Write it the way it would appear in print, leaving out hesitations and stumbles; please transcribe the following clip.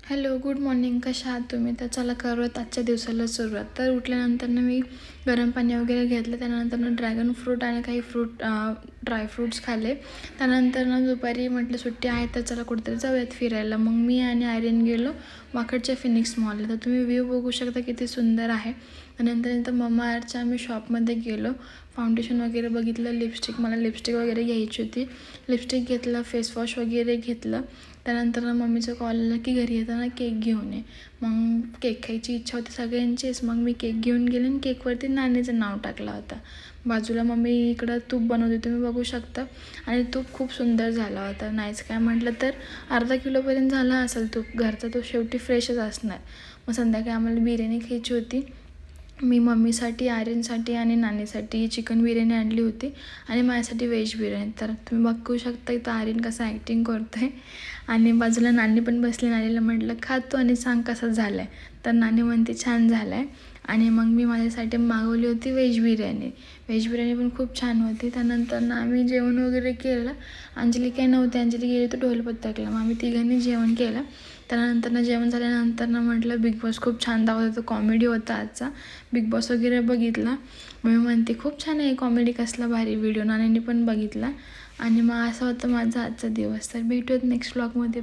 Hello, good morning. कशा आहात तुम्ही? तर चला करूयात आजच्या दिवसाला सुरुवात. तर उठल्यानंतरनं मी गरम पाणी वगैरे घेतलं. त्यानंतरनं ड्रॅगन फ्रूट आणि काही ड्रायफ्रूट्स खाल्ले. त्यानंतरनं दुपारी म्हटलं सुट्टी आहे तर चला कुठेतरी जाऊयात फिरायला. मग मी आणि आर्यन गेलो वाकडच्या फिनिक्स मॉलला. तर तुम्ही व्ह्यू बघू शकता किती सुंदर आहे. त्यानंतर इथं मम्मा अर्थच्या आम्ही शॉपमध्ये गेलो. फाउंडेशन वगैरे बघितलं. मला लिपस्टिक वगैरे घ्यायची होती. लिपस्टिक घेतलं, फेसवॉश वगैरे घेतलं. त्यानंतर मम्मीचं कॉल आला की घरी येताना केक घेऊन ये. मग केक खायची इच्छा होती सगळ्यांचीच. मग मी केक घेऊन गेले आणि केकवरती नानीचं नाव टाकलं होता. बाजूला मम्मी इकडं तूप बनवते, तुम्ही बघू शकता. आणि तूप खूप सुंदर झाला होता. नाहीच काय म्हटलं तर अर्धा किलोपर्यंत झाला असेल तूप. घरचा तो शेवटी फ्रेशच असणार. मग संध्याकाळी आम्हाला बिर्याणी खायची होती. मी मम्मीसाठी, आर्यनसाठी आणि नानीसाठी चिकन बिर्याणी आणली होती आणि माझ्यासाठी व्हेज बिर्याणी. तर तुम्ही बघू शकता इथं आर्यन कसं ॲक्टिंग करतो आहे. आणि बाजूला नानी पण बसली. नानीला म्हटलं खातो आणि सांग कसा झाला आहे. तर नानी म्हणते छान झाला आहे. आणि मग मी माझ्यासाठी मागवली होती व्हेज बिर्याणी. व्हेज बिर्याणी पण खूप छान होती. त्यानंतर आम्ही जेवण वगैरे केलं. अंजली काही नव्हती, अंजली गेली होती ढोलपथकला. मग आम्ही तिघांनी जेवण केलं. त्यानंतर जेवण झाल्यानंतर म्हटलं बिग बॉस खूप छान दाखवत होतं, कॉमेडी होता आजचा. बिग बॉस वगैरे बघितला. मग मी म्हणते खूप छान आहे कॉमेडी, कसला भारी व्हिडिओ. नानीने पण बघितला. आणि मग असा होता माझा आजचा दिवस. तर भेटूयात नेक्स्ट व्लॉगमध्ये.